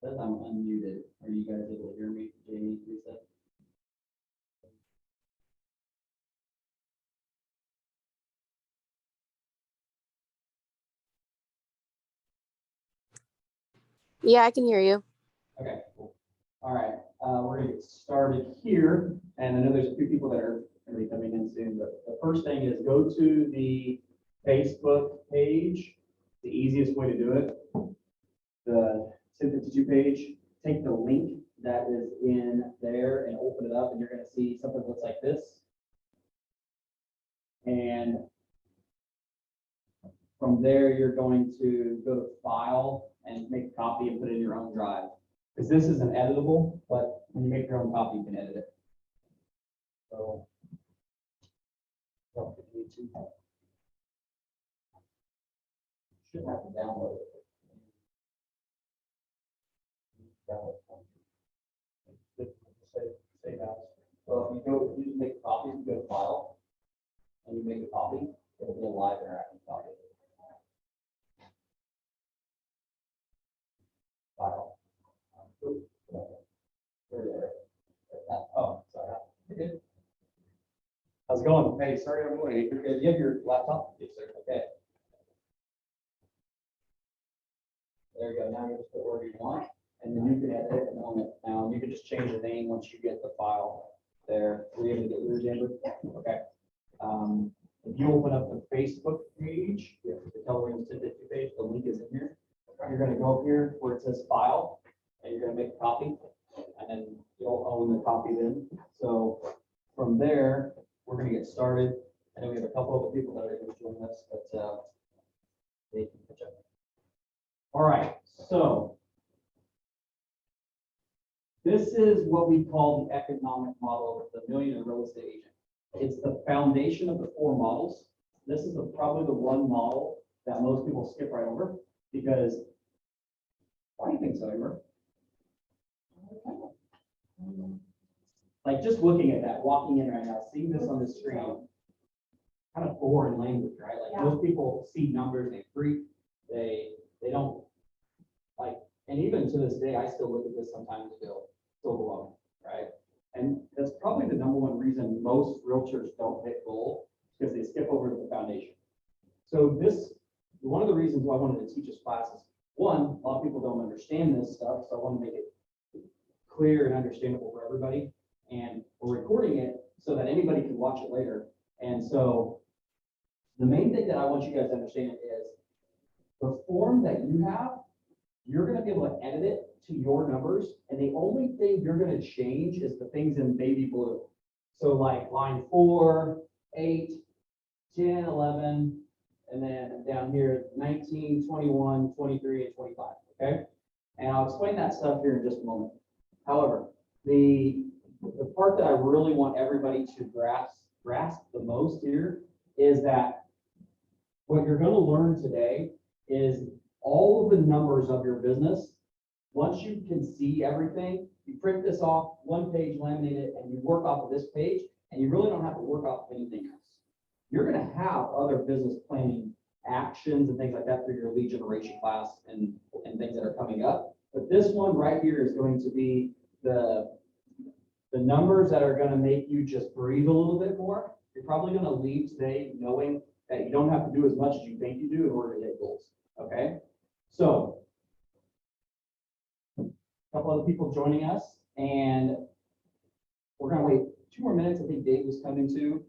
Says I'm unmuted. Are you guys able to hear me, Jamie, Lisa? Yeah, I can hear you. Okay, cool. All right, we're gonna get started here, and I know there's a few people that are gonna be coming in soon, but the first thing is go to the Facebook page. The easiest way to do it, the 1052 page, take the link that is in there and open it up, and you're gonna see something that looks like this. And from there, you're going to go to File and make a copy and put it in your own drive. Because this isn't editable, but when you make your own copy, you can edit it. So, should have to download it. Save as. So if you just make a copy, you go to File, and you make a copy, it'll be a live interactive copy. File. Oh, sorry. You're good. How's it going? Hey, sorry I'm late. You're good. You have your laptop? Yes, sir. Okay. There you go. Now you just put wherever you want, and then you can edit it and own it. Now you can just change the name once you get the file there. Were you able to get yours, Amber? Yeah. Okay. If you open up the Facebook page, the Telegram 1052 page, the link is in here. You're going to go up here where it says File, and you're going to make a copy, and then you'll own the copy then. So from there, we're going to get started. I know we have a couple of people that are going to join us, but they can catch up. All right, so this is what we call the economic model of the millionaire real estate agent. It's the foundation of the 4 models. This is probably the one model that most people skip right over because, why do you think so, Amber? Like just looking at that, walking in right now, seeing this on the screen, kind of foreign language, right? Like most people see numbers, they freak, they don't like, and even to this day, I still look at this sometimes and feel so overwhelming, right? And that's probably the #1 reason most realtors don't hit goal, because they skip over the foundation. So this, one of the reasons why I wanted to teach this class is, one, a lot of people don't understand this stuff, so I want to make it clear and understandable for everybody. And we're recording it so that anybody can watch it later. And so the main thing that I want you guys to understand is the form that you have, you're going to be able to edit it to your numbers. And the only thing you're going to change is the things in baby blue. So like line 4, 8, 10, 11, and then down here, 19, 21, 23, and 25, okay? And I'll explain that stuff here in just a moment. However, the part that I really want everybody to grasp the most here is that what you're going to learn today is all of the numbers of your business. Once you can see everything, you print this off, one page, laminate it, and you work off of this page, and you really don't have to work off of anything else. You're going to have other business planning actions and things like that through your lead generation class and things that are coming up. But this one right here is going to be the numbers that are going to make you just breathe a little bit more. You're probably going to leave today knowing that you don't have to do as much as you think you do in order to hit goals. Okay? So, a couple other people joining us, and we're going to wait 2 more minutes. I think Dave was coming too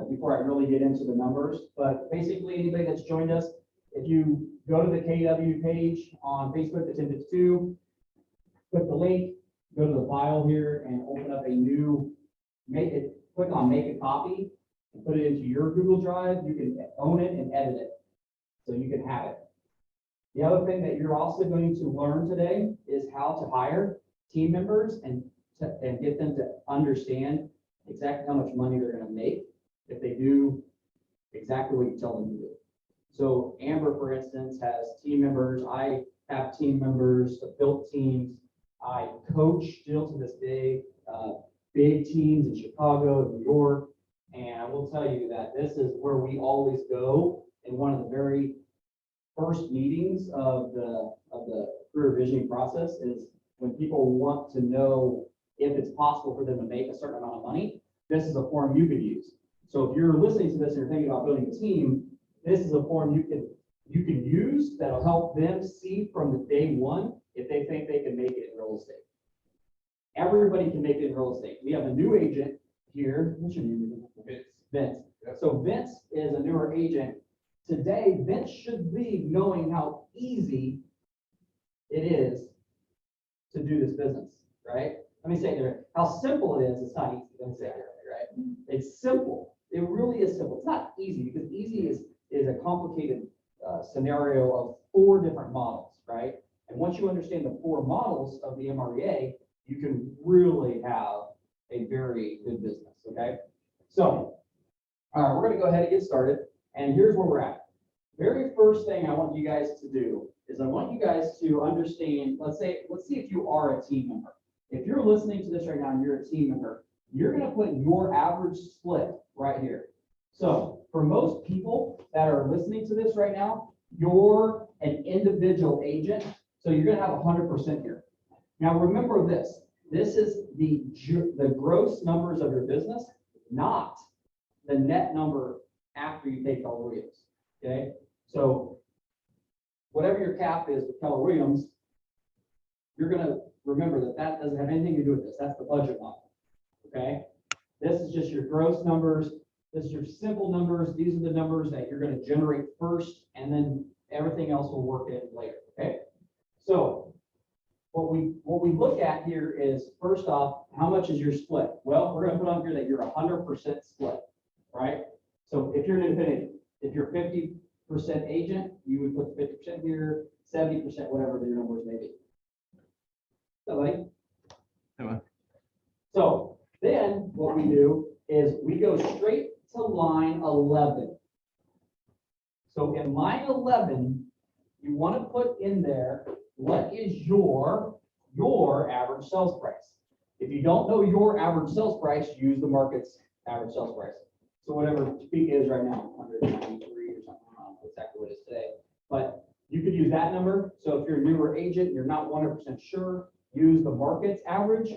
before I really get into the numbers. But basically, anybody that's joined us, if you go to the KW page on Facebook, the 1052, click the link, go to the file here and open up a new, click on make a copy and put it into your Google Drive. You can own it and edit it, so you can have it. The other thing that you're also going to learn today is how to hire team members and get them to understand exactly how much money they're going to make if they do exactly what you tell them to do. So Amber, for instance, has team members. I have team members, built teams. I coach still to this day, big teams in Chicago, New York, and I will tell you that this is where we always go in one of the very first meetings of the career visioning process is when people want to know if it's possible for them to make a certain amount of money, this is a form you could use. So if you're listening to this and you're thinking about building a team, this is a form you can use that'll help them see from the day one if they think they can make it in real estate. Everybody can make it in real estate. We have a new agent here. What's your name? Vince. So Vince is a newer agent. Today, Vince should be knowing how easy it is to do this business, right? Let me say it there. How simple it is, it's not easy. Let me say it there, right? It's simple. It really is simple. It's not easy because easy is a complicated scenario of 4 different models, right? And once you understand the 4 models of the MREA, you can really have a very good business, okay? So, all right, we're gonna go ahead and get started. And here's where we're at. Very first thing I want you guys to do is I want you guys to understand, let's see if you are a team member. If you're listening to this right now and you're a team member, you're gonna put your average split right here. So for most people that are listening to this right now, you're an individual agent, so you're gonna have 100% here. Now remember this is the gross numbers of your business, not the net number after you take Keller Williams, okay? So whatever your cap is with Keller Williams, you're gonna remember that doesn't have anything to do with this. That's the budget model, okay? This is just your gross numbers. This is your simple numbers. These are the numbers that you're gonna generate first, and then everything else will work in later, okay? So what we look at here is, first off, how much is your split? Well, we're gonna put on here that you're 100% split, right? So if you're an independent, if you're 50% agent, you would put 50% here, 70%, whatever your numbers may be. Somebody? So then what we do is we go straight to line 11. So in line 11, you want to put in there, what is your average sales price? If you don't know your average sales price, use the market's average sales price. So whatever peak is right now, 193 or something, I don't know exactly what it is today, but you could use that number. So if you're a newer agent, you're not 100% sure, use the market's average.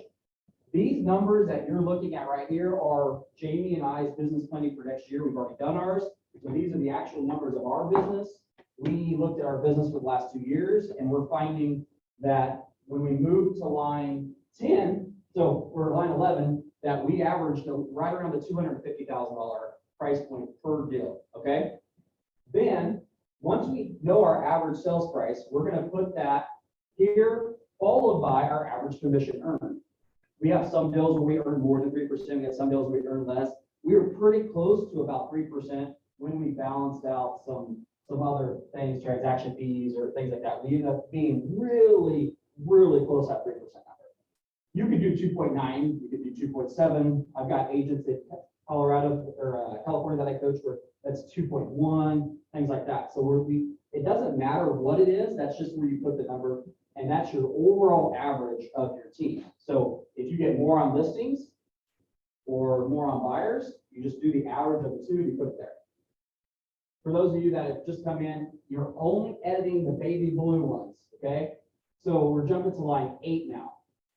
These numbers that you're looking at right here are Jamie and I's business planning for next year. We've already done ours. So these are the actual numbers of our business. We looked at our business for the last 2 years, and we're finding that when we move to line 10, so we're line 11, that we averaged right around the $250,000 price point per deal, okay? Then, once we know our average sales price, we're gonna put that here, followed by our average commission earned. We have some deals where we earn more than 3%, we have some deals where we earn less. We were pretty close to about 3% when we balanced out some other things, transaction fees or things like that. We ended up being really, really close at 3% number. You could do 2.9, you could do 2.7. I've got agents in Colorado or California that I coach where that's 2.1, things like that. So it doesn't matter what it is, that's just where you put the number, and that's your overall average of your team. So if you get more on listings or more on buyers, you just do the average of the two and you put it there. For those of you that have just come in, you're only editing the baby blue ones, okay? So we're jumping to line 8 now.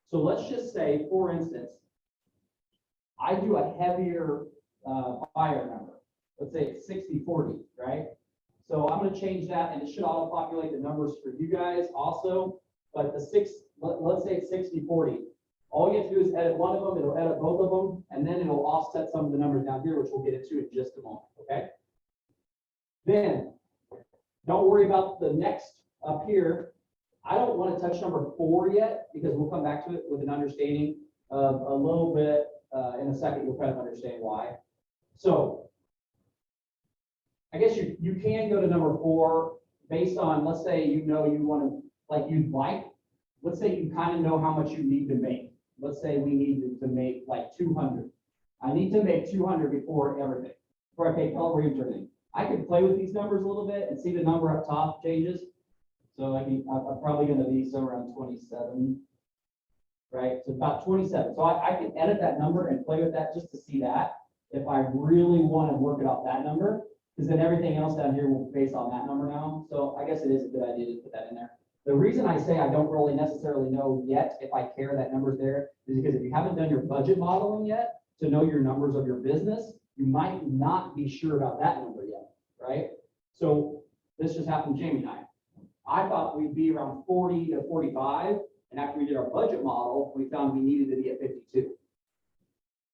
So let's just say, for instance, I do a heavier buyer number. Let's say it's 60-40, right? So I'm gonna change that, and it should auto-populate the numbers for you guys also. But let's say it's 60-40. All you have to do is edit one of them, it'll edit both of them, and then it'll offset some of the numbers down here, which we'll get into in just a moment, okay? Then, don't worry about the next up here. I don't want to touch number 4 yet, because we'll come back to it with an understanding of a little bit in a second. You'll kind of understand why. So, I guess you can go to number 4 based on, let's say you want to, let's say you kind of know how much you need to make. Let's say we need to make like 200. I need to make 200 before everything, before I pay Keller Williams or anything. I can play with these numbers a little bit and see the number up top changes. So I'm probably going to be somewhere around 27, right? So about 27. So I can edit that number and play with that just to see that if I really want to work it off that number, because then everything else down here will be based on that number now. So I guess it is a good idea to put that in there. The reason I say I don't really necessarily know yet if I care that number's there is because if you haven't done your budget modeling yet to know your numbers of your business, you might not be sure about that number yet, right? So this just happened to Jamie and I. I thought we'd be around 40 to 45, and after we did our budget model, we found we needed to be at 52.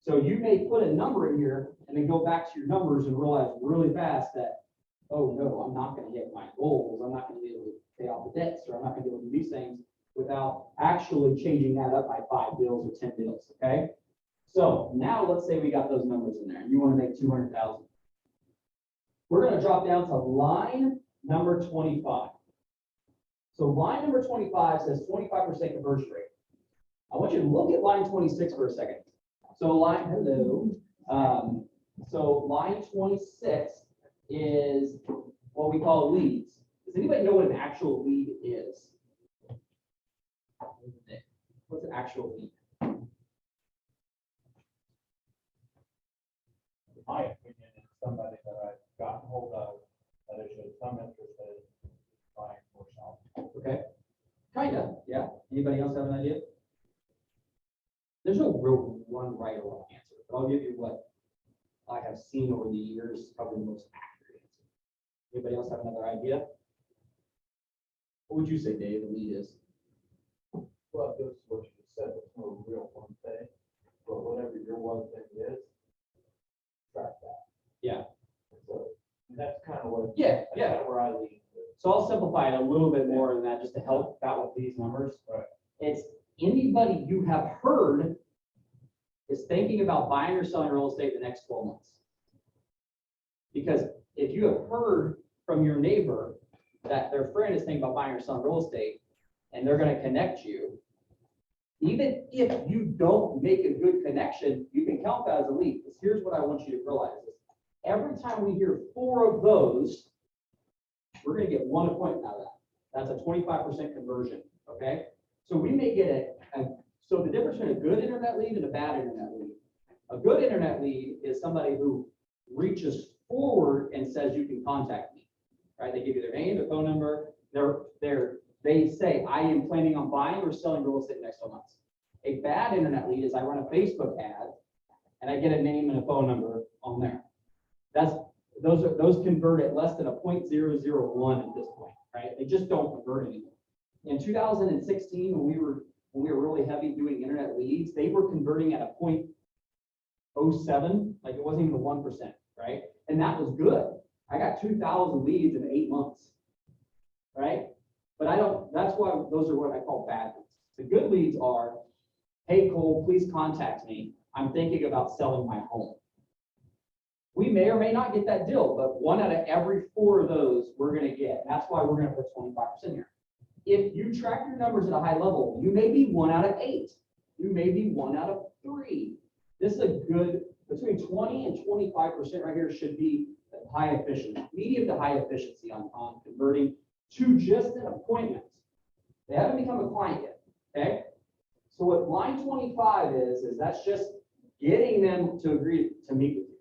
So you may put a number in here and then go back to your numbers and realize really fast that, oh no, I'm not going to hit my goals. I'm not going to be able to pay off the debts, or I'm not going to be able to do these things without actually changing that up by 5 bills or 10 bills. Okay. So now let's say we got those numbers in there and you want to make 200,000. We're going to drop down to line number 25. So line number 25 says 25% conversion rate. I want you to look at line 26 for a second. So line 26 is what we call leads. Does anybody know what an actual lead is? What's an actual lead? In my opinion, it's somebody that I've gotten hold of that has showed some interest in buying or selling. Okay, kind of, yeah. Anybody else have an idea? There's no real one right or wrong answer, but I'll give you what I have seen over the years, probably the most accurate answer. Anybody else have another idea? What would you say, Dave, the lead is? Well, this is what you just said, there's no real one thing, but whatever your one thing is, track that. Yeah. So that's kind of what. Yeah, that's yeah. kind of where I lean. So I'll simplify it a little bit more than that, just to help out with these numbers. Right. It's anybody you have heard is thinking about buying or selling real estate in the next 12 months. Because if you have heard from your neighbor that their friend is thinking about buying or selling real estate, and they're going to connect you, even if you don't make a good connection, you can count that as a lead. Because here's what I want you to realize is every time we hear 4 of those, we're going to get 1 appointment out of that. That's a 25% conversion. Okay. So we may get so the difference between a good internet lead and a bad internet lead. A good internet lead is somebody who reaches forward and says, you can contact me, right? They give you their name, their phone number. They say, I am planning on buying or selling real estate in the next 12 months. A bad internet lead is I run a Facebook ad and I get a name and a phone number on there. Those convert at less than a 0.001 at this point, right? They just don't convert anymore. In 2016, when we were really heavy doing internet leads, they were converting at a 0.07, like it wasn't even 1%, right? And that was good. I got 2,000 leads in 8 months, right? But that's why those are what I call bad leads. The good leads are, hey, Cole, please contact me. I'm thinking about selling my home. We may or may not get that deal, but 1 out of every 4 of those we're going to get. That's why we're going to put 25% here. If you track your numbers at a high level, you may be 1 out of 8. You may be 1 out of 3. This is a good, between 20 and 25% right here should be high efficiency, medium to high efficiency on converting to just an appointment. They haven't become a client yet, okay? So what line 25 is that's just getting them to agree to meet with you,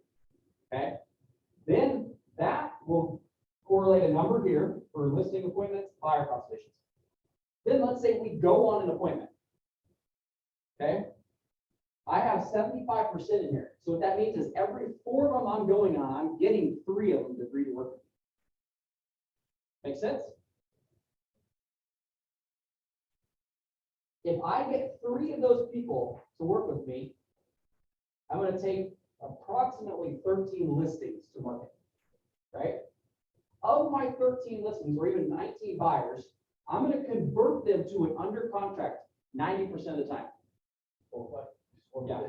okay? Then that will correlate a number here for listing appointments, buyer consultations. Then let's say we go on an appointment, okay? I have 75% in here. So what that means is every 4 of them I'm going on, I'm getting 3 of them to agree to work with me. Make sense? If I get 3 of those people to work with me, I'm going to take approximately 13 listings to market, right? Of my 13 listings, or even 19 buyers, I'm going to convert them to an under contract 90% of the time. Yeah.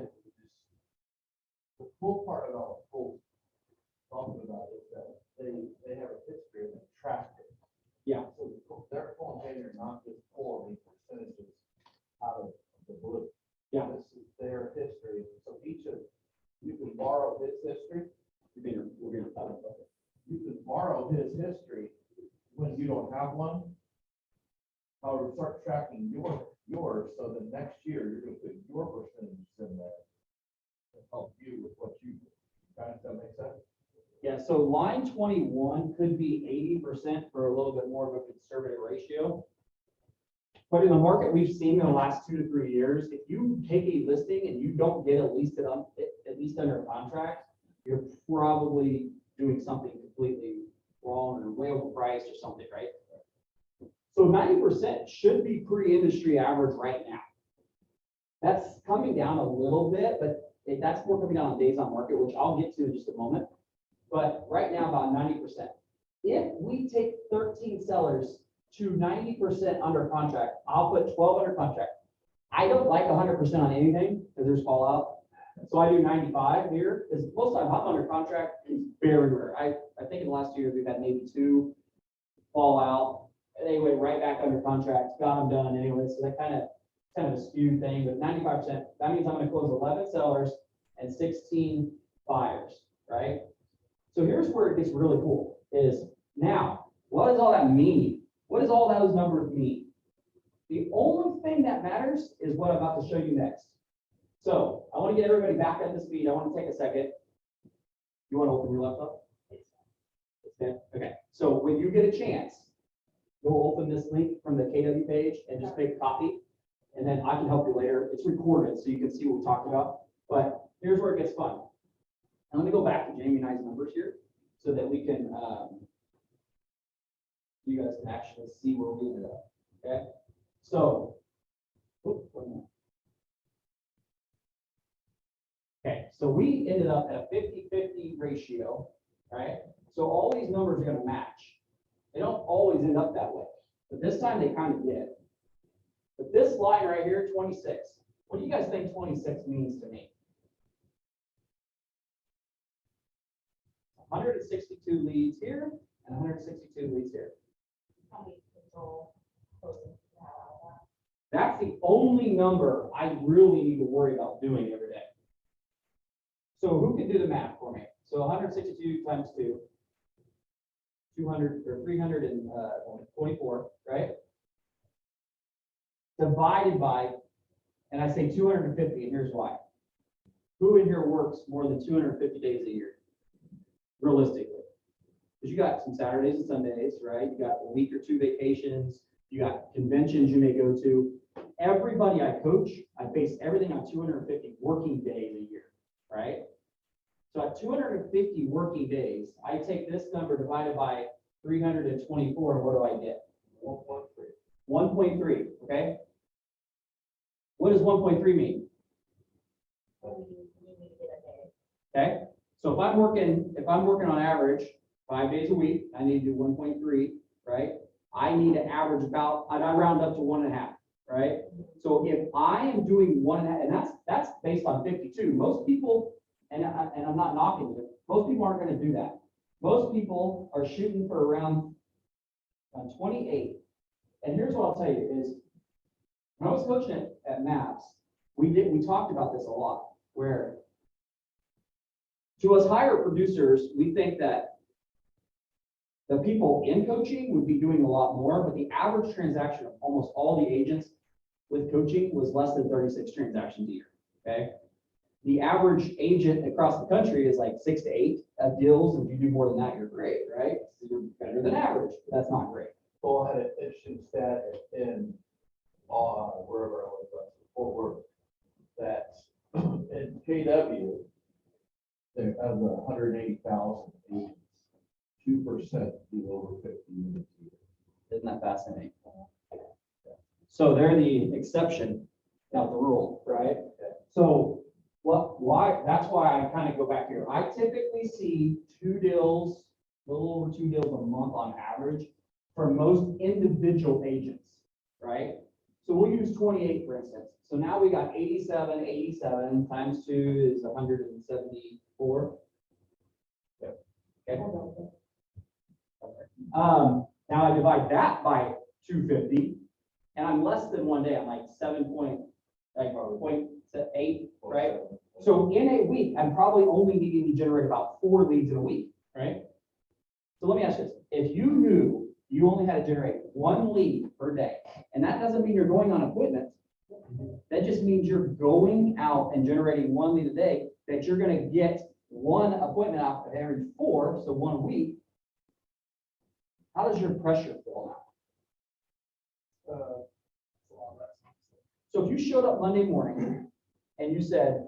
The cool part about Cole's talking about is that they have a history and they track it. Yeah. So they're pulling data, not just pulling percentages out of the blue. Yeah. This is their history. So you can borrow his history. You can borrow his history when you don't have one. However, start tracking yours, so the next year you're going to put your percentages in there and help you with what you do. Does that make sense? Yeah, so line 21 could be 80% for a little bit more of a conservative ratio. But in the market we've seen in the last 2 to 3 years, if you take a listing and you don't get at least under contract, you're probably doing something completely wrong or way overpriced or something, right? So 90% should be pre-industry average right now. That's coming down a little bit, but that's more coming down on days on market, which I'll get to in just a moment. But right now, about 90%. If we take 13 sellers to 90% under contract, I'll put 12 under contract. I don't like 100% on anything because there's fallout. So I do 95 here because most of the time I'm under contract is very rare. I think in the last 2 years we've had maybe 2 fallout. And they went right back under contract, got them done anyway. So that kind of a skewed thing, but 95%, that means I'm going to close 11 sellers and 16 buyers, right? So here's where it gets really cool is now, what does all that mean? What does all those numbers mean? The only thing that matters is what I'm about to show you next. So I want to get everybody back up to speed. I want to take a second. You want to open your laptop? Okay. Okay. So when you get a chance, you'll open this link from the KW page and just make a copy. And then I can help you later. It's recorded so you can see what we talked about. But here's where it gets fun. And let me go back to Jamie and I's numbers here so that we can, you guys can actually see where we ended up. Okay. So, okay, so we ended up at a 50-50 ratio, right? So all these numbers are going to match. They don't always end up that way, but this time they kind of did. But this line right here, 26, what do you guys think 26 means to me? 162 leads here and 162 leads here. That's the only number I really need to worry about doing every day. So who can do the math for me? So 162 times 2, 200 or 324, right? Divided by, and I say 250, and here's why. Who in here works more than 250 days a year? Realistically. Because you got some Saturdays and Sundays, right? You got a week or 2 vacations. You got conventions you may go to. Everybody I coach, I base everything on 250 working days a year, right? So at 250 working days, I take this number divided by 324, and what do I get? 1.3. 1.3, okay? What does 1.3 mean? Okay, so if I'm working on average 5 days a week, I need to do 1.3, right? I need to average about, I round up to 1.5, right? So if I am doing 1.5, and that's based on 52. Most people, and I'm not knocking it, most people aren't going to do that. Most people are shooting for around 28. And here's what I'll tell you is, when I was coaching at MAPS, we talked about this a lot, where to us higher producers, we think that the people in coaching would be doing a lot more, but the average transaction of almost all the agents with coaching was less than 36 transactions a year, okay? The average agent across the country is like 6 to 8 deals, and if you do more than that, you're great, right? You're better than average, but that's not great. Well, I had an interesting stat in, wherever I was, Fort Worth, that in KW, there out of the 180,000 agents, 2% do over 50 units a year. Isn't that fascinating? So they're the exception, not the rule, right? So that's why I kind of go back here. I typically see 2 deals, a little over 2 deals a month on average for most individual agents, right? So we'll use 28, for instance. So now we got 87 times 2 is 174. Okay. Now I divide that by 250, and I'm less than 1 day. I'm like 0.8, right? So in a week, I'm probably only needing to generate about 4 leads in a week, right? So let me ask you this. If you knew you only had to generate 1 lead per day, and that doesn't mean you're going on appointments, that just means you're going out and generating 1 lead a day, that you're going to get 1 appointment out of every 4, so 1 a week. How does your pressure feel now? So if you showed up Monday morning and you said,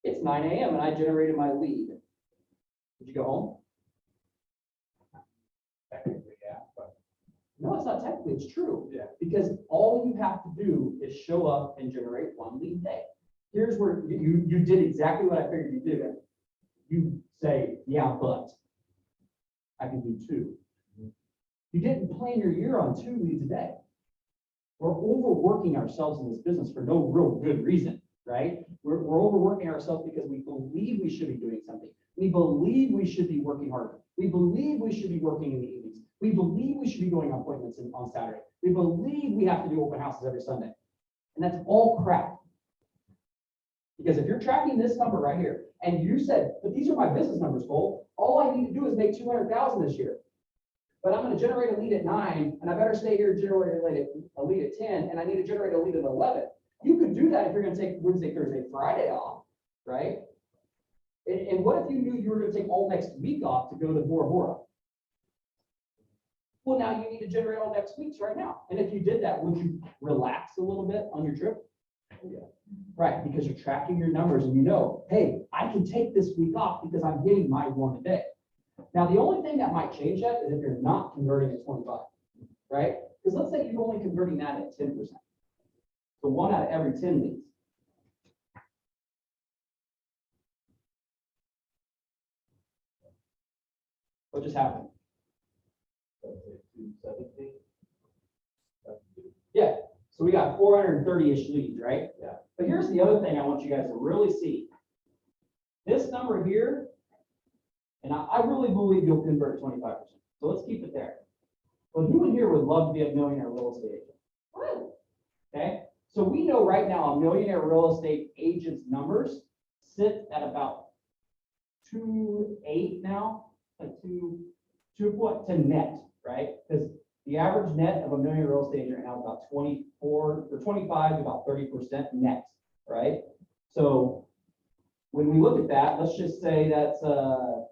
it's 9 a.m. and I generated my lead, would you go home? Technically, yeah, but No, it's not technically, it's true. Yeah. Because all you have to do is show up and generate one lead a day. Here's where you did exactly what I figured you'd do. You say, yeah, but I can do 2. You didn't plan your year on 2 leads a day. We're overworking ourselves in this business for no real good reason, right? We're overworking ourselves because we believe we should be doing something. We believe we should be working harder. We believe we should be working in the evenings. We believe we should be going on appointments on Saturday. We believe we have to do open houses every Sunday. And that's all crap. Because if you're tracking this number right here, and you said, but these are my business numbers, Cole, all I need to do is make 200,000 this year. But I'm going to generate a lead at 9, and I better stay here and generate a lead at 10, and I need to generate a lead at 11. You could do that if you're going to take Wednesday, Thursday, Friday off, right? And what if you knew you were going to take all next week off to go to Bora Bora? Well, now you need to generate all next week's right now. And if you did that, would you relax a little bit on your trip? yeah. Right, because you're tracking your numbers and you know, hey, I can take this week off because I'm hitting my 1 a day. Now, the only thing that might change that is if you're not converting at 25, right? Because let's say you're only converting that at 10%. So 1 out of every 10 leads. What just happened? Let's say 270. Yeah, so we got 430-ish leads, right? Yeah. But here's the other thing I want you guys to really see. This number here, and I really believe you'll convert 25%. So let's keep it there. But who in here would love to be a millionaire real estate agent? Okay, so we know right now a millionaire real estate agent's numbers sit at about 2.8 now, like 2 point to net, right? Because the average net of a millionaire real estate agent right now is about 24 or 25 to about 30% net, right? So when we look at that, let's just say that's my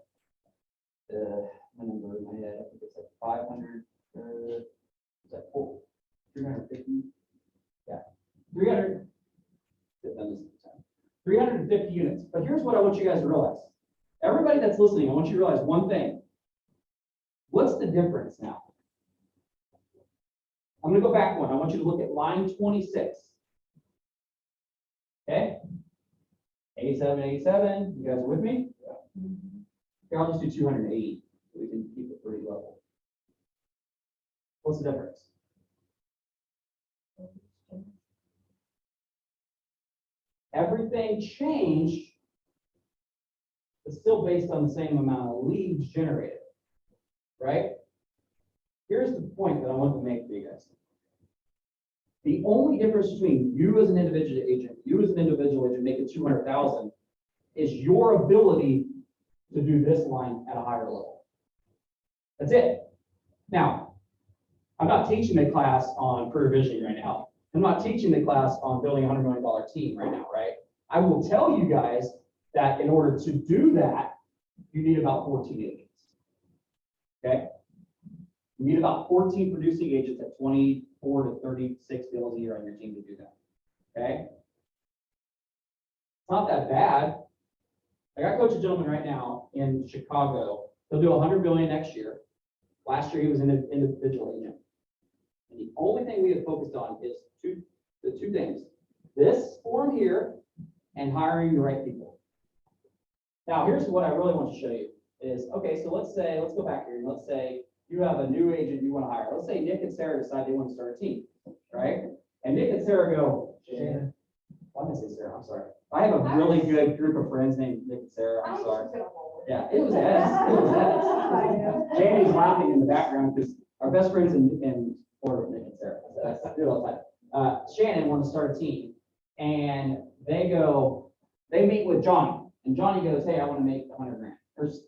number in my head, I think it's like 500, is that 350? Yeah, 300, 350 units. But here's what I want you guys to realize. Everybody that's listening, I want you to realize one thing. What's the difference now? I'm going to go back one. I want you to look at line 26. Okay? 87, 87. You guys are with me? Yeah. Here, I'll just do 280. So we can keep it pretty level. What's the difference? Everything changed, but still based on the same amount of leads generated, right? Here's the point that I want to make for you guys. The only difference between you as an individual agent making 200,000 is your ability to do this line at a higher level. That's it. Now, I'm not teaching the class on career visioning right now. I'm not teaching the class on building a $100 million team right now, right? I will tell you guys that in order to do that, you need about 14 agents. Okay? You need about 14 producing agents at 24 to 36 deals a year on your team to do that. Okay? It's not that bad. Like I coach a gentleman right now in Chicago. He'll do 100 million next year. Last year he was an individual agent. And the only thing we have focused on is the two things. This form here and hiring the right people. Now, here's what I really want to show you is, okay, so let's go back here and let's say you have a new agent you want to hire. Let's say Nick and Sarah decide they want to start a team, right? And Nick and Sarah go, Shannon, why did I say Sarah? I'm sorry. I have a really good group of friends named Nick and Sarah. I'm sorry. Yeah, it was S. It was S. Jamie's laughing in the background because our best friends in order of Nick and Sarah. That's do it all the time. Shannon wants to start a team, and they meet with Johnny, and Johnny goes, hey, I want to make 100 grand. It's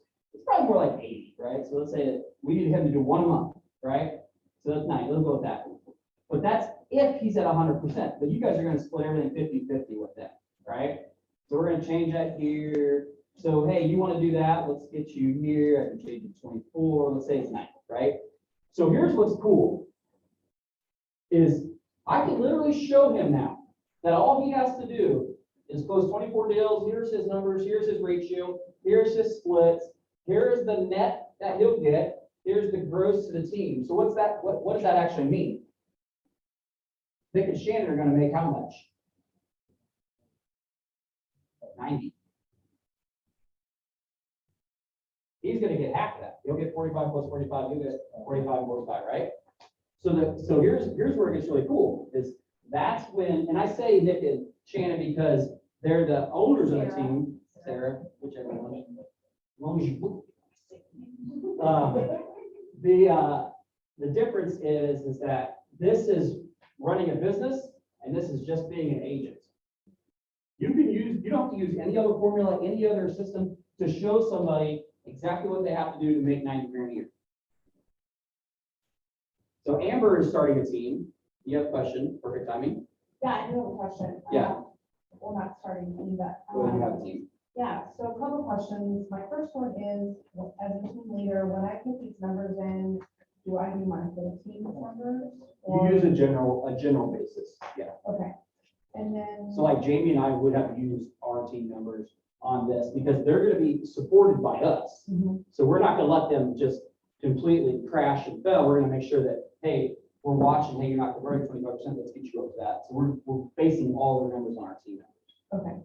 probably more like 80, right? So let's say that we need him to do 1 a month, right? So that's nice. Let's go with that. But that's if he's at 100%. But you guys are going to split everything 50-50 with that, right? So we're going to change that here. So, hey, you want to do that? Let's get you here. I can change it to 24. Let's say it's 90, right? So here's what's cool is I can literally show him now that all he has to do is close 24 deals. Here's his numbers, here's his ratio, here's his splits, here's the net that he'll get, here's the gross to the team. So what's that? What does that actually mean? Nick and Shannon are going to make how much? 90. He's going to get half of that. He'll get 45 plus 45. He'll get 45 45, right? So here's where it gets really cool. Is that's when, and I say Nick and Shannon because they're the owners of the team. Sarah, whichever one. As long as you. The difference is that this is running a business and this is just being an agent. You don't have to use any other formula, any other system to show somebody exactly what they have to do to make 90 grand a year. So Amber is starting a team. You have a question? Perfect timing. Yeah, I do have a question. Yeah. Well, not starting, I mean, but. Go ahead, you have a team. Yeah, so a couple questions. My first one is, as a team leader, when I put these numbers in, do I do my full team numbers? You use a general basis. Yeah. Okay, and then. So like Jamie and I would have used our team members on this because they're going to be supported by us. Mhm. So we're not going to let them just completely crash and fail. We're going to make sure that, hey, we're watching, hey, you're not converting 25%, let's get you up to that. So we're basing all the numbers on our team members. Okay,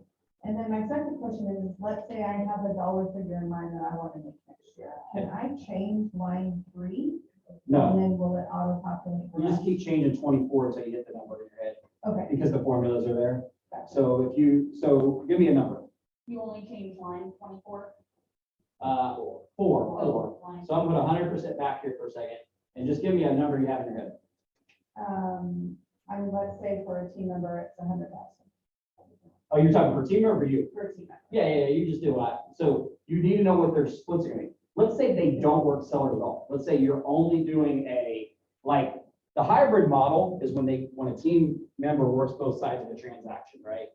and then my second question is, let's say I have a dollar figure in mind that I want to make next year. Can I change line 3? No, And then will it auto populate? you just keep changing 24 until you hit the number in your head Okay, because the formulas are there. gotcha. So give me a number. You only change line 24? Four. Line. So I'm gonna 100% back here for a second and just give me a number you have in your head. Let's say for a team member, it's 100,000 Oh, you're talking for team or for you? per team member. Yeah, you just do what. So you need to know what their splits are gonna be. Let's say they don't work sellers at all. Let's say you're only doing like the hybrid model is when a team member works both sides of the transaction, right?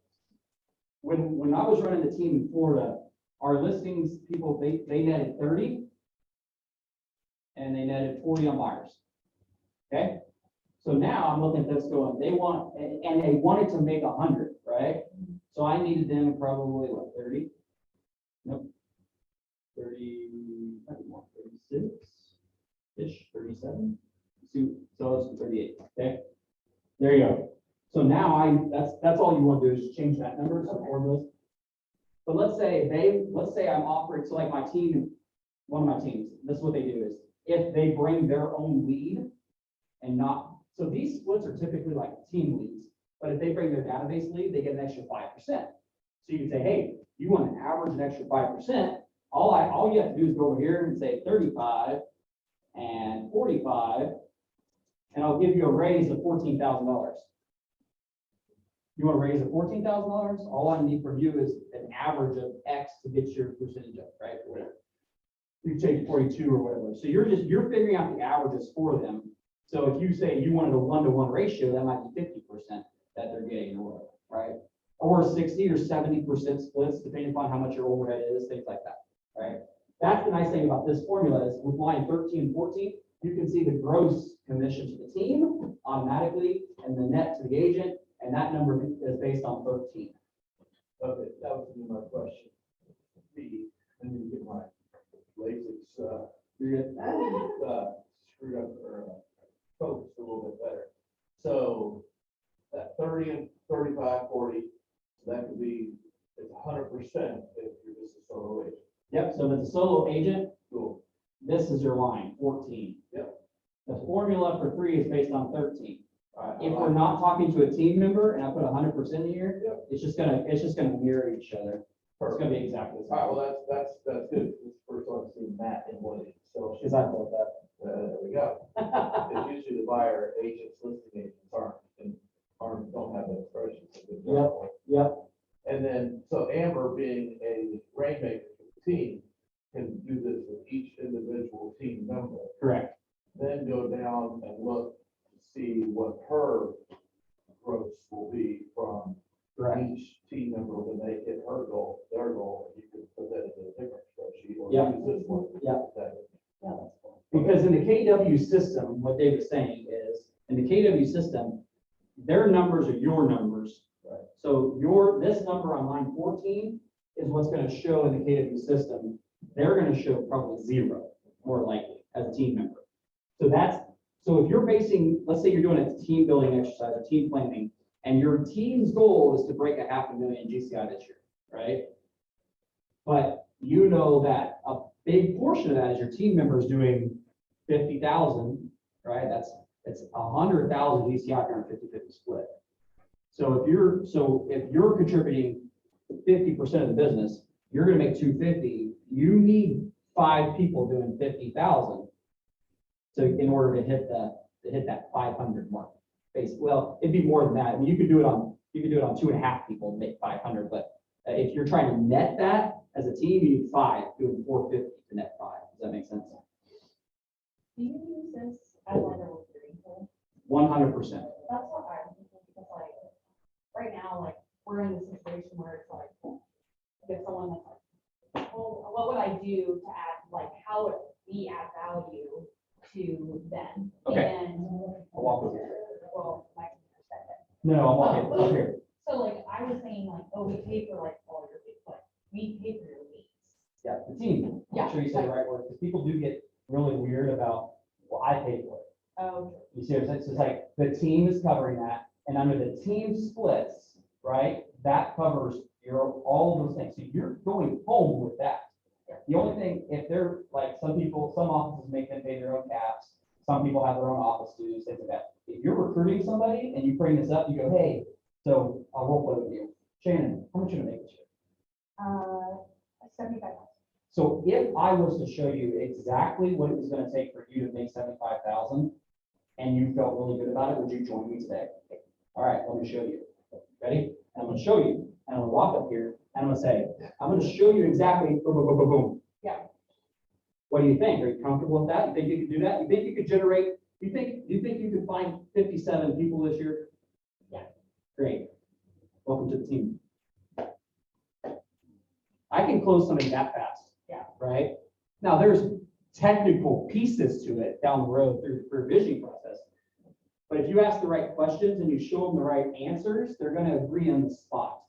When I was running the team in Florida, our listings people, they netted 30 and they netted 40 on buyers. Okay? So now I'm looking at this going, they wanted to make 100, right? So I needed them probably what, 30? Nope. 30, maybe more, 36-ish, 37. So it's 38, okay? There you go. So now that's all you want to do is just change that number to formulas. But let's say I'm offering, so like my team, one of my teams, this is what they do is if they bring their own lead and not, so these splits are typically like team leads, but if they bring their database lead, they get an extra 5%. So you can say, hey, you want to average an extra 5%. All you have to do is go over here and say 35 and 45, and I'll give you a raise of $14,000. You want to raise it $14,000? All I need from you is an average of X to get your percentage up, right? Or whatever. You can change 42 or whatever. So you're figuring out the averages for them. So if you say you wanted a 1-to-1 ratio, that might be 50% that they're getting or whatever, right? Or 60 or 70% splits, depending upon how much your overhead is, things like that, right? That's the nice thing about this formula is with line 13 and 14, you can see the gross commission to the team automatically and the net to the agent. And that number is based on 13. Okay, that was gonna be my question. I need to get my LASIK, You're good. screwed up or focused a little bit better. So that 30 and 35, 40, so that could be, it's 100% if you're just a solo agent. Yep, so if it's a solo agent, Cool. this is your line, 14. Yep. The formula for 3 is based on 13. All right, If we're not talking to a team member and I put 100% in here, Yep. it's just gonna mirror each other. It's gonna be exactly the All right, same. well, that's good. This is the first time I've seen that in one of these. So, Because I built that. there we go. It's usually the buyer agents, listing agents don't have that expression. So good job. Yep, And then, so Amber being a rainmaker for the team can do this with each individual team member. correct. Then go down and look to see what her gross will be from Correct. each team member when they hit her goal, their goal. You can put that in a different spreadsheet or Yep. use this one. Yep. That- Yeah, that's cool. Because in the KW system, what Dave is saying is, in the KW system, their numbers are your numbers. Right. So this number on line 14 is what's gonna show in the KW system. They're gonna show probably 0, more likely, as a team member. So if you're basing, let's say you're doing a team building exercise, or team planning, and your team's goal is to break a $500,000 GCI this year, right? But you know that a big portion of that is your team members doing 50,000, right? That's 100,000 GCI during 50-50 split. So if you're contributing 50% of the business, you're gonna make 250. You need 5 people doing 50,000 in order to hit that 500 mark. Basically, well, it'd be more than that. I mean, you could do it on 2.5 people and make 500, but if you're trying to net that as a team, you need 5 doing 450 to net 5. Does that make sense? Do you use this as like a recruiting tool? 100%. That's what I'm thinking, because like, right now, like, we're in this situation where it's like, if someone that's like, well, what would I do to add, like, how would we add value to them? Okay. And, I'll walk with you. well, my computer said that. No, I'm walking up here. So like, I was saying like, oh, we pay for like all your things, like, we pay for your leads. Yeah, the team. Yeah. Make sure you say the right word, because people do get really weird about, well, I paid for it. Oh, You see what I'm saying? So it's like the team is covering that, and under the team splits, right? That covers all of those things. So you're going home with that. The only thing, if they're like some offices make them pay their own caps. Some people have their own office dues, things like that. If you're recruiting somebody and you bring this up, you go, hey, so I'll role play with you. Shannon, how much you gonna make this year? 75. So if I was to show you exactly what it was gonna take for you to make 75,000 and you felt really good about it, would you join me today? All right, let me show you. Ready? And I'm gonna show you, and I'm gonna walk up here, and I'm gonna say, I'm gonna show you exactly, boom, boom, boom, boom, boom. Yeah. What do you think? Are you comfortable with that? You think you could do that? You think you could generate, do you think you could find 57 people this year? Yeah. Great. Welcome to the team. I can close something that fast. Yeah. Right? Now, there's technical pieces to it down the road through the provisioning process. But if you ask the right questions and you show them the right answers, they're going to agree on the spot.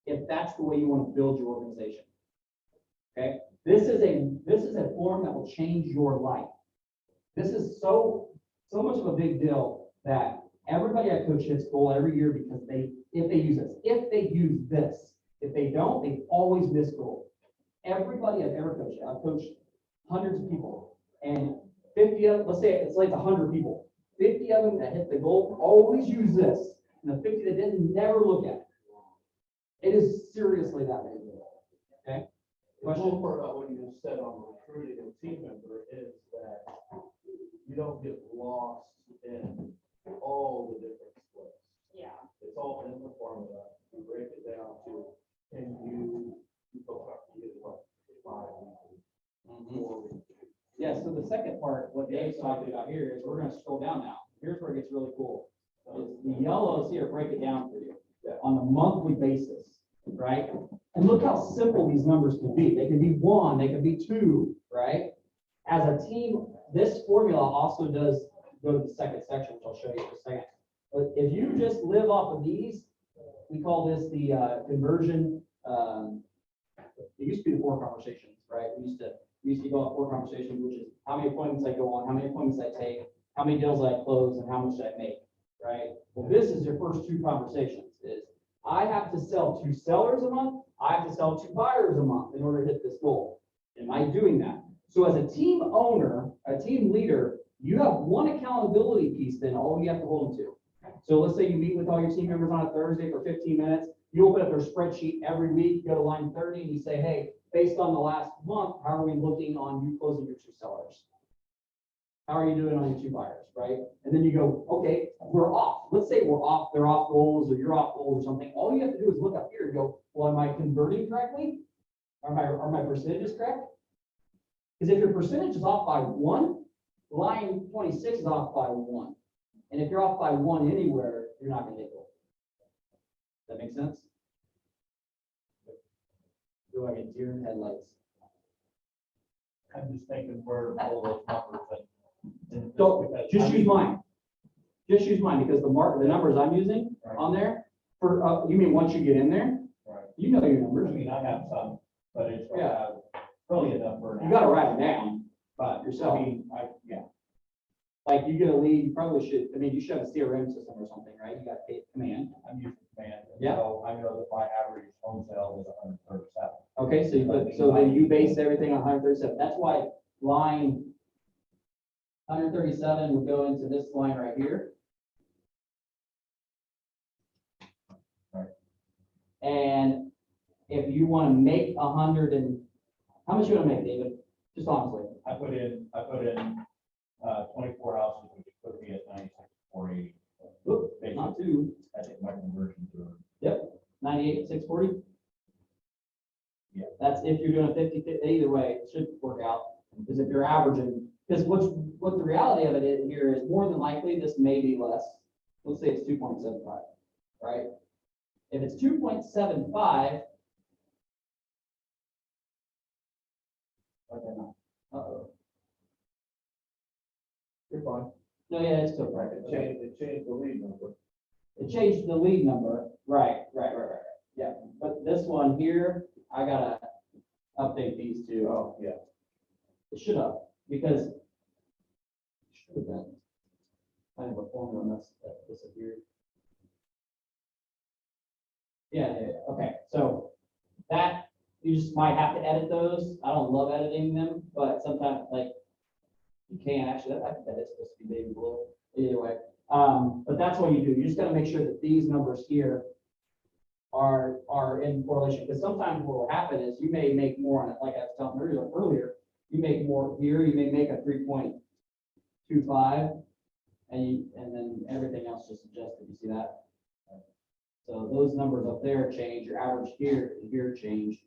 If that's the way you want to build your organization. Okay? This is a form that will change your life. This is so much of a big deal that everybody I coach hits goal every year because if they use this, if they don't, they always miss goal. Everybody I've ever coached, I've coached hundreds of people, and 50 of, let's say it's like 100 people, 50 of them that hit the goal always use this, and the 50 that didn't never look at it. It is seriously that big. Okay? The cool part about what you just said on recruiting a team member is that you don't get lost in all the different splits. Yeah. It's all in the formula. You break it down to, and you go up to get what, 5 weeks, 4 weeks. Yeah, so the second part, what Dave's talking about here is we're gonna scroll down now. Here's where it gets really cool. It's the yellows here break it down for you on a monthly basis, right? And look how simple these numbers can be. They can be 1, they can be 2, right? As a team, this formula also does go to the second section, which I'll show you in a second. But if you just live off of these, we call this the conversion. It used to be the 4 conversations, right? We used to go on 4 conversations, which is how many appointments I go on, how many appointments I take, how many deals I close, and how much I make, right? Well, this is your first 2 conversations. Is I have to sell 2 sellers a month. I have to sell 2 buyers a month in order to hit this goal. Am I doing that? So as a team owner, a team leader, you have one accountability piece then all you have to hold them to. So let's say you meet with all your team members on a Thursday for 15 minutes. You open up their spreadsheet every week, you go to line 30 and you say, hey, based on the last month, how are we looking on you closing your 2 sellers? How are you doing on your 2 buyers, right? And then you go, okay, we're off. Let's say we're off, they're off goals or you're off goals or something. All you have to do is look up here and go, well, am I converting correctly? Are my percentages correct? Because if your percentage is off by 1, line 26 is off by 1. And if you're off by 1 anywhere, you're not going to hit goal. Does that make sense? Do I get deer in headlights? I'm just thinking where all those numbers and Don't, just use mine. just use mine because the numbers I'm using Right. on there, you mean once you get in there, Right. you know your I numbers. mean, I have some, but it's Yeah. really enough for. an You gotta hour. write it down, But yourself. I mean, yeah, like you get a lead, you probably should, I mean, you should have a CRM system or something, right? You got command. I'm using command. and Yeah. So I know that my average home sale is 137. Okay, so so then you base everything on 137. That's why line 137 would go into this line right here. Right. And if you want to make 100 and, how much you want to make, David? Just honestly. I put in 24 houses, which put me at 96,480. Whoop, not too. I think my conversions are. 98, 640? Yeah. That's if you're doing a 50, either way, it should work out. Because if you're averaging, because what the reality of it is here is more than likely this may be less. Let's say it's 2.75, right? If it's 2.75, okay, no. Uh-oh. You're fine. No, yeah, it's still right. It changed the lead number. It changed the lead number. Right. Yeah, but this one here, I gotta update these two. Oh, yeah. It should have, because it should have been kind of a formula mess that disappeared. Yeah, okay, so that, you just might have to edit those. I don't love editing them, but sometimes, like, you can actually, I think that is supposed to be baby blue, either way. But that's what you do. You just gotta make sure that these numbers here are in correlation, because sometimes what will happen is you may make more on it, like I was telling earlier, you make more here, you may make a 3.25, and then everything else just adjusted, you see that? So those numbers up there change, your average here and here change,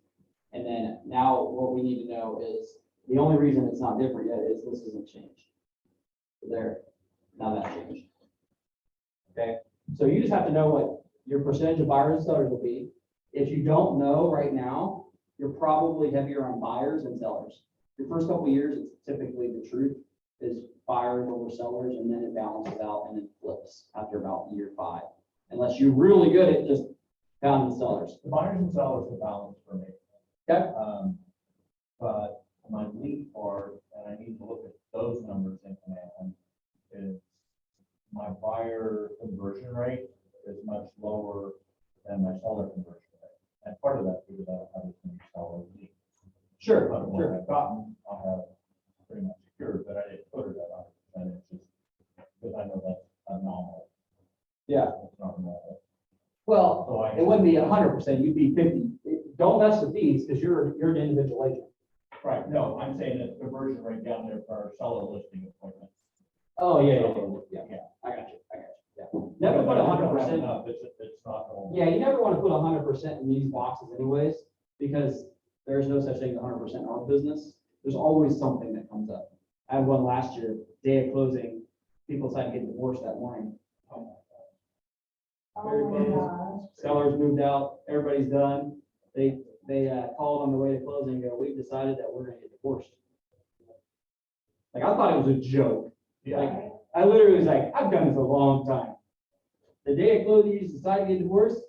and then now what we need to know is, the only reason it's not different yet is this isn't changed. There, now that changed. Okay, so you just have to know what your percentage of buyers and sellers will be. If you don't know right now, you're probably heavier on buyers than sellers. Your first couple of years, it's typically the truth is buyers over sellers, and then it balances out and it flips after about year 5. Unless you're really good at just pounding sellers. The buyers and sellers are balanced for me. Okay. But my lead part, and I need to look at those numbers in command, is my buyer conversion rate is much lower than my seller conversion rate. And part of that because I don't have as many seller leads. Sure, But what sure. I've gotten, I have pretty much secured, but I didn't put it at 100%. It's just because I know that's abnormal. Yeah. It's not normal. Well, So I. it wouldn't be 100%, you'd be 50. Don't mess with these because you're an individual agent. Right, no, I'm saying that the conversion rate down there for our seller listing appointments. Oh, yeah. I got you, yeah. Never put 100%. Enough, it's not normal. Yeah, you never want to put 100% in these boxes anyways, because there's no such thing as 100% in our business. There's always something that comes up. I had one last year, day of closing, people decided to get divorced that morning. Oh Very my close. gosh. Sellers moved out, everybody's done. They called on the way to closing, and go, we've decided that we're gonna get divorced. Like, I thought it was a joke. Yeah, Like, I literally was like, I've done this a long time. The day of closing, you just decided to get divorced?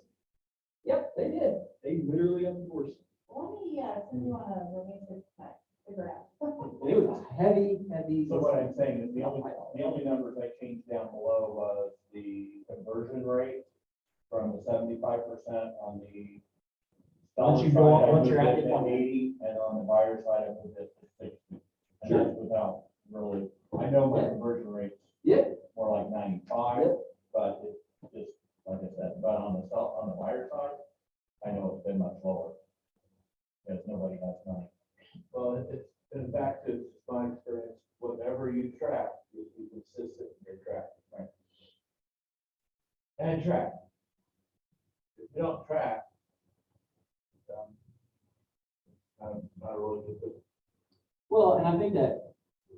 Yep, they did. They literally got divorced. Let me, send you on a romantic text, figure out. And it was a heavy. so what I'm saying is the only numbers I changed down below was the conversion rate from the 75% on the. Once seller you go up, side, I once you're moved at it the to point. 80, and on the buyer side, I moved it to 60. And Sure. that's without really, I know my Yeah. conversion rate's Yeah, more like 95, Yeah. but it's just, like I said, but on the buyer side, I know it's been much lower. Because nobody has money. Well, it's, and back to my experience, whatever you track, you be consistent in your track, right? And track. If you don't track, I'm not really good. well, and I think that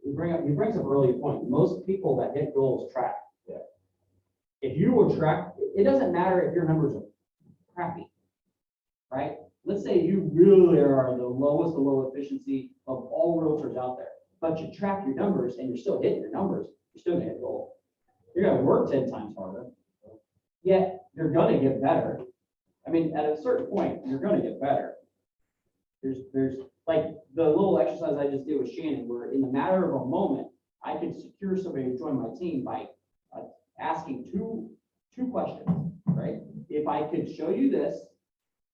you bring up an earlier point. Most people that hit goals track. Yeah. If you will track, it doesn't matter if your numbers are crappy, right? Let's say you really are the lowest of low efficiency of all realtors out there, but you track your numbers and you're still hitting your numbers, you're still gonna hit goal. You're gonna work 10 times harder. Yet you're gonna get better. I mean, at a certain point, you're gonna get better. There's like the little exercise I just did with Shannon, where in the matter of a moment, I could secure somebody to join my team by asking two questions, right? If I could show you this,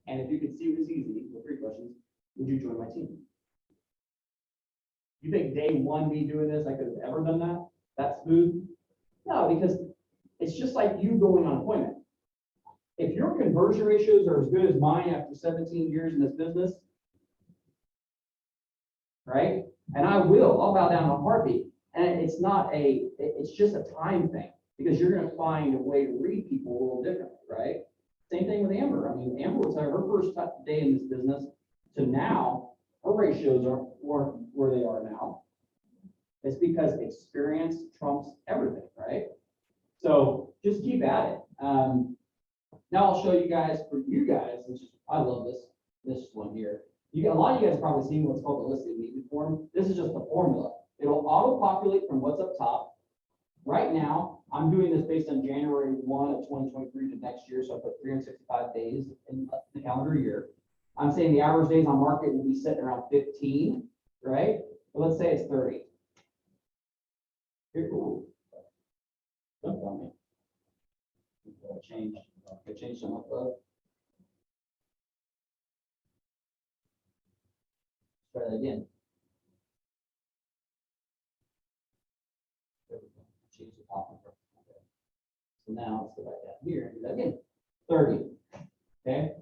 and if you could see it was easy, with 3 questions, would you join my team? You think day one me doing this, I could have ever done that smooth? No, because it's just like you going on appointment. If your conversion ratios are as good as mine after 17 years in this business, right? And I'll bow down in a heartbeat. And it's just a time thing, because you're gonna find a way to read people a little differently, right? Same thing with Amber. I mean, Amber was her first day in this business to now, her ratios weren't where they are now. It's because experience trumps everything, right? So just keep at it. Now I'll show you guys, which is, I love this one here. A lot of you guys have probably seen what's called the listing needs form. This is just the formula. It'll auto-populate from what's up top. Right now, I'm doing this based on January 1 of 2023 to next year, so I put 365 days in the calendar year. I'm saying the average days on market will be sitting around 15, right? But let's say it's 30. Here, ooh. Don't tell me. I changed some up. Try that again. Change the top one. Okay. So now let's go back down here and do that again. 30. Okay.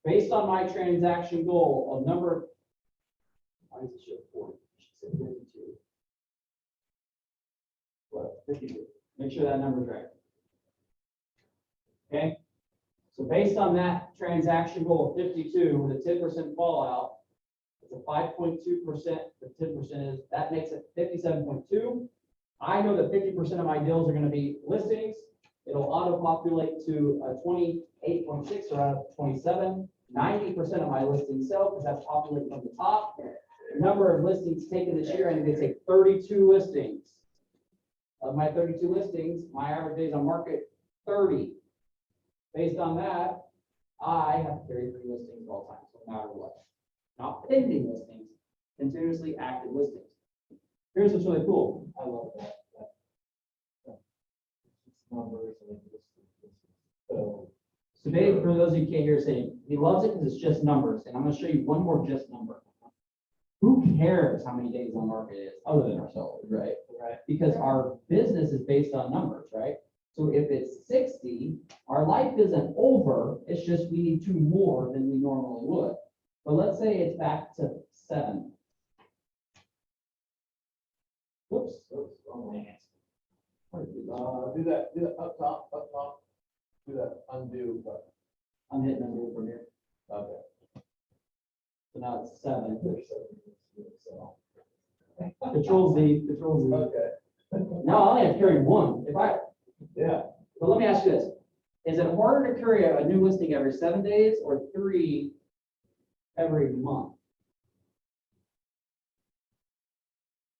Based on my transaction goal of number, I need to show 40. I should say 52. What? 52. Make sure that number's right. Okay. So based on that transaction goal of 52 with a 10% fallout, it's a 5.2%. The 10% is, that makes it 57.2. I know that 50% of my deals are going to be listings. It'll auto-populate to a 28.6 or out of 27. 90% of my listings sell because that's populated from the top. The number of listings taken this year, I need to take 32 listings. Of my 32 listings, my average days on market, 30. Based on that, I have to carry 3 listings at all times, no matter what. Not pending listings, continuously active listings. Here's what's really cool. I love that. Numbers and So Dave, for those of you who can't hear saying, he loves it because it's just numbers. And I'm going to show you one more just number. Who cares how many days on market it is other than ourselves, right? Right. Because our business is based on numbers, right? So if it's 60, our life isn't over. It's just we need 2 more than we normally would. But let's say it's back to 7. Whoops. Oh, man. do that up top. Do that undo button. I'm hitting undo from here. Okay. So now it's 7. There's 7. So. Control Z. Okay. Now I only have to carry 1. Yeah. But let me ask you this. Is it harder to carry a new listing every 7 days or 3 every month?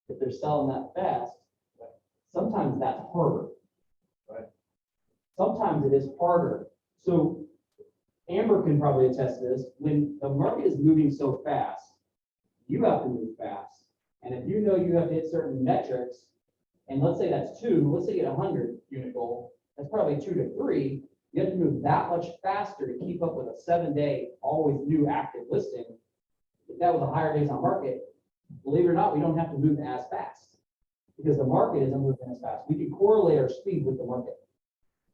If they're selling that fast, sometimes that's harder. Right. Sometimes it is harder. So Amber can probably attest to this. When the market is moving so fast, you have to move fast. And if you know you have to hit certain metrics, and let's say that's 2, let's say you get a 100 unit goal, that's probably 2 to 3. You have to move that much faster to keep up with a 7-day, always new active listing. If that was a higher days on market, believe it or not, we don't have to move as fast because the market isn't moving as fast. We can correlate our speed with the market.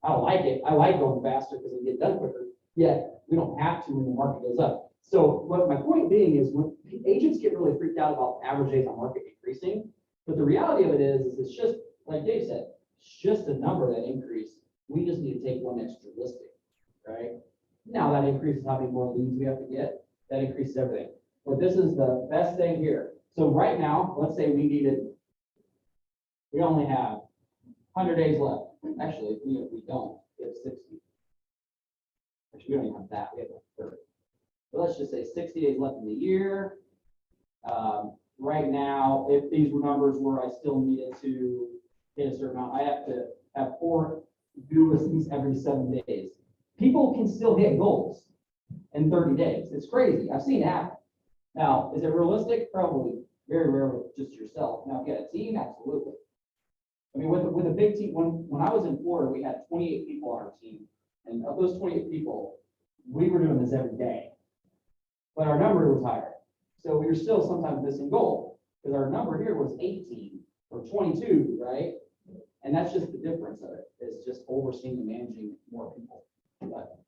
I don't like it. I like going faster because we get done quicker. Yet we don't have to when the market goes up. So what my point being is when agents get really freaked out about average days on market increasing, but the reality of it is it's just, like Dave said, it's just a number that increased. We just need to take 1 extra listing, right? Now that increases how many more leads we have to get. That increases everything. But this is the best thing here. So right now, let's say we only have 100 days left. Actually, we don't. We have 60. Actually, we don't even have that. We have like 30. But let's just say 60 days left in the year. right now, if these were numbers where I still needed to hit a certain amount, I have to have 4 due listings every 7 days. People can still hit goals in 30 days. It's crazy. I've seen it happen. Now, is it realistic? Probably very rarely just yourself. Now, if you had a team, absolutely. I mean, with a big team, when I was in Florida, we had 28 people on our team. And of those 28 people, we were doing this every day. But our number was higher. So we were still sometimes missing goal because our number here was 18 or 22, right? And that's just the difference of it. It's just overseeing and managing more people. But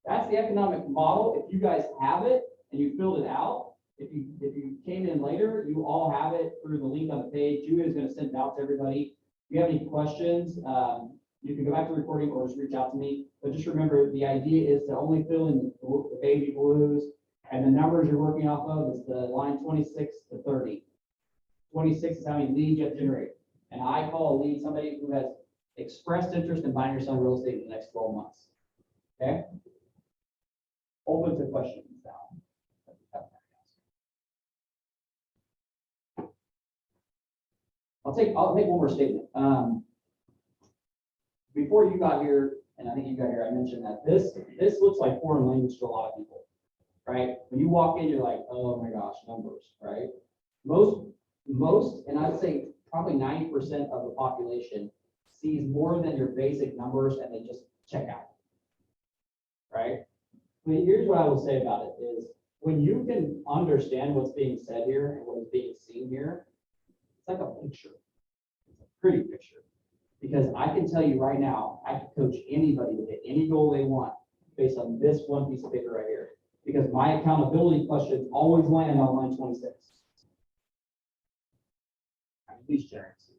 that's the economic model. If you guys have it and you filled it out, if you came in later, you all have it through the link on the page. Julia is going to send it out to everybody. If you have any questions, you can go back to the recording or just reach out to me. But just remember, the idea is to only fill in the baby blues, and the numbers you're working off of is the line 26 to 30. 26 is how many leads you have to generate. And I call a lead somebody who has expressed interest in buying or selling real estate in the next 12 months. Okay? Open to questions now. I'll make one more statement. Before you got here, and I think you got here, I mentioned that this looks like foreign language to a lot of people, right? When you walk in, you're like, oh my gosh, numbers, right? Most, and I'd say probably 90% of the population sees more than your basic numbers and they just check out, right? I mean, here's what I will say about it is when you can understand what's being said here and what is being seen here, it's like a picture. It's a pretty picture. Because I can tell you right now, I can coach anybody to hit any goal they want based on this one piece of paper right here. Because my accountability questions always land on line 26. Please, Terrence.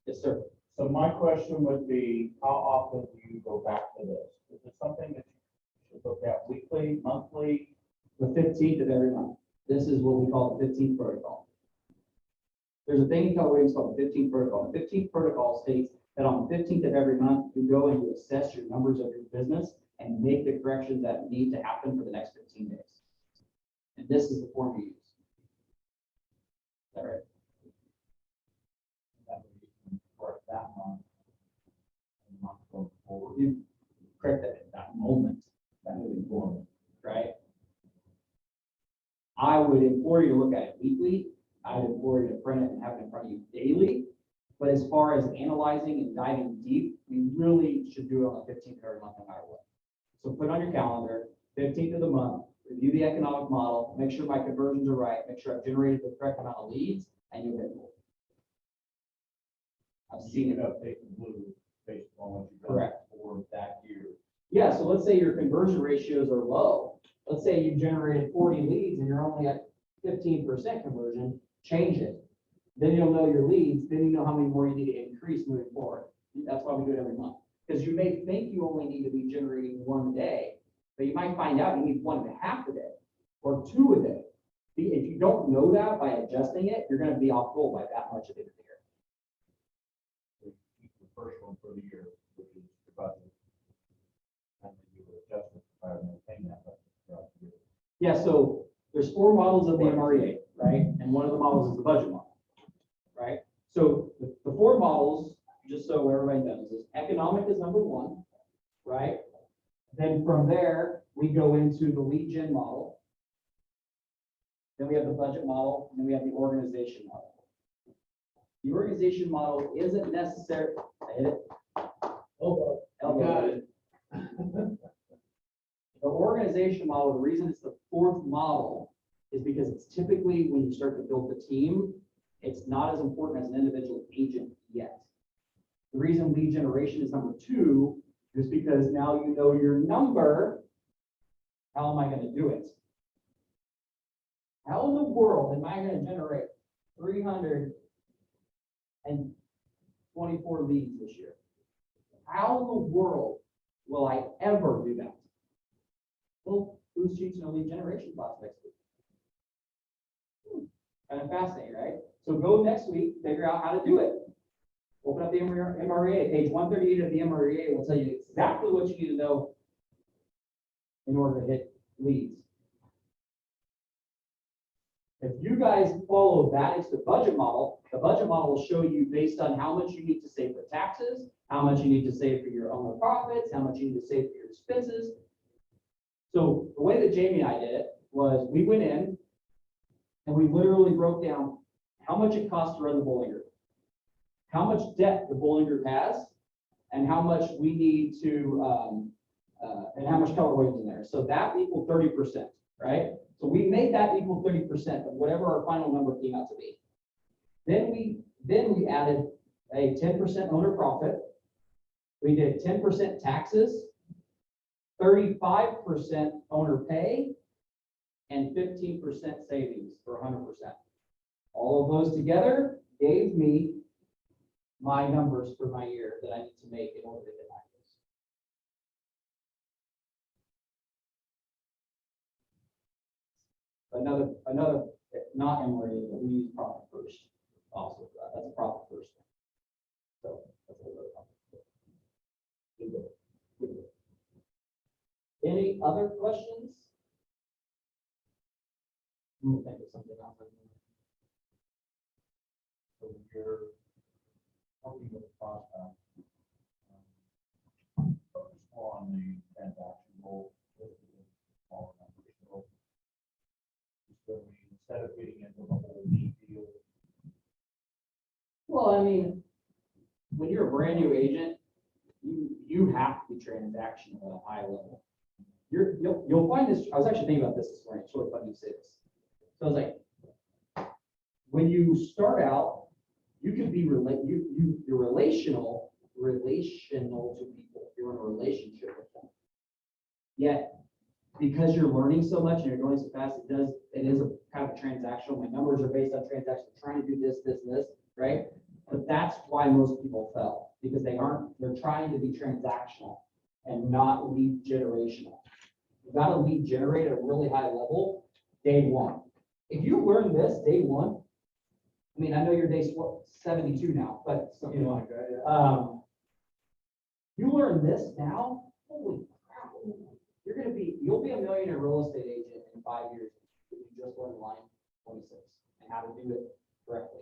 Yes, sir. So my question would be, how often do you go back to this? Is it something that you should look at weekly, monthly? The 15th of every month. This is what we call the 15th protocol. There's a thing called the 15th protocol. The 15th protocol states that on the 15th of every month, you go and you assess your numbers of your business and make the corrections that need to happen for the next 15 days. And this is the form you use. Is that right? That would be for that month. And month going forward. You correct that at that moment, that moving forward, right? I would implore you to look at it weekly. I would implore you to print it and have it in front of you daily. But as far as analyzing and diving deep, we really should do it on the 15th of every month, no matter what. So put on your calendar, 15th of the month, review the economic model, make sure my conversions are right, make sure I've generated the correct amount of leads, and you'll hit goal. I've seen it. Update the blue based on what you've done Correct. for that year. Yeah, so let's say your conversion ratios are low. Let's say you generated 40 leads and you're only at 15% conversion, change it. Then you'll know your leads, then you know how many more you need to increase moving forward. That's why we do it every month. Because you may think you only need to be generating 1 a day, but you might find out you need 1.5 a day or 2 a day. If you don't know that by adjusting it, you're going to be off goal by that much of it. Keep the first one for the year, which is the budget. And then you will adjust it to try to maintain that budget throughout the year. Yeah, so there's 4 models of the MREA, right? And one of the models is the budget model, right? So the 4 models, just so everybody knows, is economic is number 1, right? Then from there, we go into the lead gen model. Then we have the budget model, and then we have the organization model. The organization model isn't necessary. I hit it. Elbow. Got it. The organization model, the reason it's the 4th model is because it's typically when you start to build the team, it's not as important as an individual agent yet. The reason lead generation is number 2 is because now you know your number. How am I going to do it? How in the world am I going to generate 324 leads this year? How in the world will I ever do that? Well, who's teaching a lead generation class next week? Kind of fascinating, right? So go next week, figure out how to do it. Open up the MREA. Page 138 of the MREA will tell you exactly what you need to know in order to hit leads. If you guys follow that into the budget model will show you based on how much you need to save for taxes, how much you need to save for your owner profits, how much you need to save for your expenses. So the way that Jamie and I did it was we went in and we literally broke down how much it costs to run the bowling group, how much debt the bowling group has, and how much we need to, and how much color weights in there. So that equaled 30%, right? So we made that equal 30% of whatever our final number came out to be. Then we added a 10% owner profit. We did 10% taxes, 35% owner pay, and 15% savings for 100%. All of those together gave me my numbers for my year that I need to make in order to get my goals. Another, not MRE, but we use profit first also for that. That's a profit first. So that's a little bit. Any other questions? I'm gonna think of something else. So you're helping with the process. Focus more on the transaction goal. Smaller numbers, so just that we, instead of getting into the whole deal. Well, I mean, when you're a brand new agent, you have to be transactional at a high level. You'll find this. I was actually thinking about this morning. It's really funny you say this. So I was like, when you start out, you could be you're relational to people. You're in a relationship with them. Yet, because you're learning so much and you're going so fast, it is a kind of transactional. My numbers are based on transactions. Trying to do this, right? But that's why most people fail, because they're trying to be transactional and not lead generational. You got to lead generate at a really high level day one. If you learn this day one, I mean, I know your day's 72 now, but Something like that, yeah. You learn this now, holy crap, you'll be a millionaire real estate agent in 5 years if you just learn line 26 and how to do it correctly.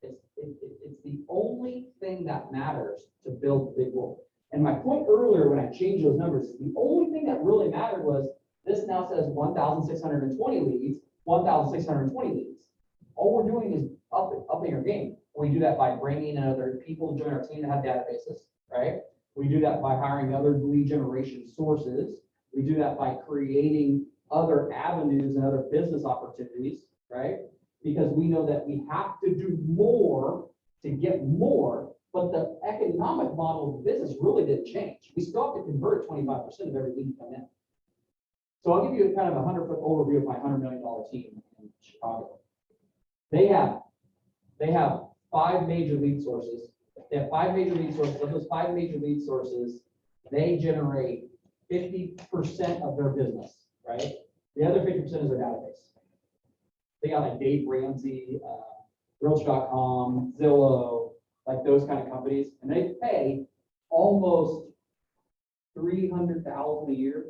It's the only thing that matters to build big wealth. And my point earlier when I changed those numbers, the only thing that really mattered was this now says 1,620 leads, 1,620 leads. All we're doing is upping our game. We do that by bringing in other people to join our team that have databases, right? We do that by hiring other lead generation sources. We do that by creating other avenues and other business opportunities, right? Because we know that we have to do more to get more, but the economic model of the business really didn't change. We still have to convert 25% of every lead come in. So I'll give you a kind of a 100-foot overview of my $100 million team in Chicago. They have 5 major lead sources. They have 5 major lead sources. Of those 5 major lead sources, they generate 50% of their business, right? The other 50% is their database. They got like Dave Ramsey, Realtor.com, Zillow, like those kind of companies, and they pay almost $300,000 a year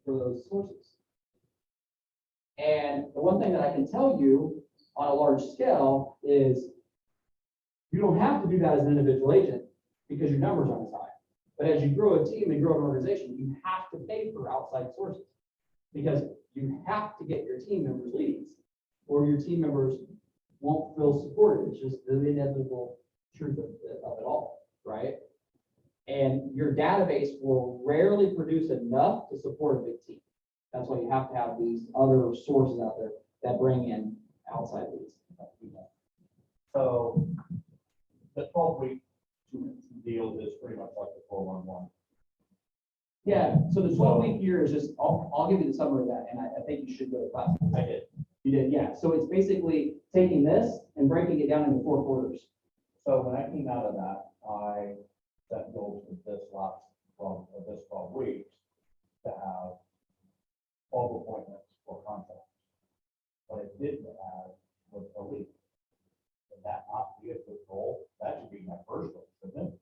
for those sources. And the one thing that I can tell you on a large scale is you don't have to do that as an individual agent because your numbers aren't as high. But as you grow a team and grow an organization, you have to pay for outside sources because you have to get your team members leads or your team members won't feel supported. It's just the inevitable truth of it all, right? And your database will rarely produce enough to support a big team. That's why you have to have these other sources out there that bring in outside leads. So the 12-week deal is pretty much like the 411. Yeah, so the 12-week year is just, I'll give you the summary of that, and I think you should go to class. I did. You did, yeah. So it's basically taking this and breaking it down into 4 quarters. So when I came out of that, I set goals for this 12 weeks to have 12 appointments for contracts. What I didn't have was a lead. Would that not be a good goal? That should be my first goal, shouldn't it?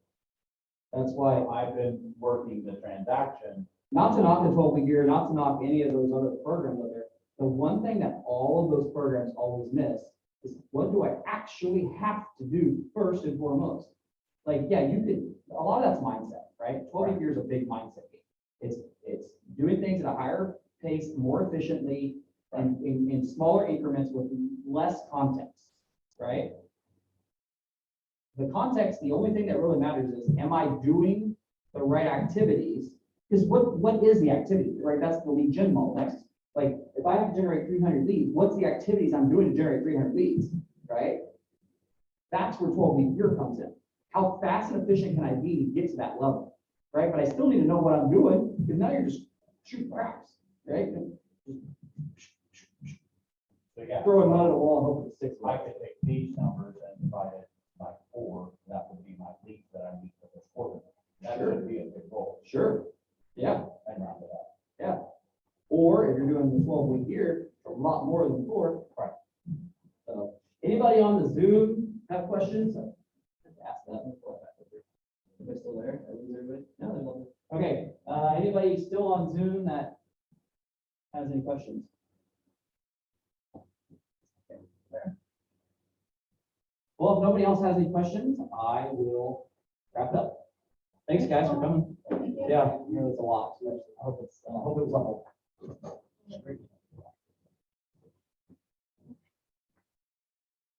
That's why, I've been working the transaction. not to knock the 12-week year, not to knock any of those other programs out there, The one thing that all of those programs always miss is what do I actually have to do first and foremost? Like, yeah, you could, a lot of that's mindset, right? 12 years is a big mindset game. It's doing things at a higher pace, more efficiently, and in smaller increments with less context, right? The context, the only thing that really matters is, am I doing the right activities? Because what is the activity, right? That's the lead gen model. Next, like, if I have to generate 300 leads, what's the activities I'm doing to generate 300 leads, right? That's where 12-week year comes in. How fast and efficient can I be to get to that level, right? But I still need to know what I'm doing, because now you're just shooting craps, right? So yeah, Throwing mud at a wall and hoping it sticks. I could take these numbers and divide it by 4, that would be my leads that I need for this quarter. That Sure. would be a good goal, Sure, yeah. and round it up. Or if you're doing the 12-week year, a lot more than 4. Right. So, anybody on the Zoom have questions? Ask that. Everybody still there? I lose everybody? No, they're lovely. Okay, anybody still on Zoom that has any questions? Okay, there. Well, if nobody else has any questions, I will wrap it up. Thanks, guys, for coming. Thank you. Yeah, I know it's a lot. I hope it was helpful.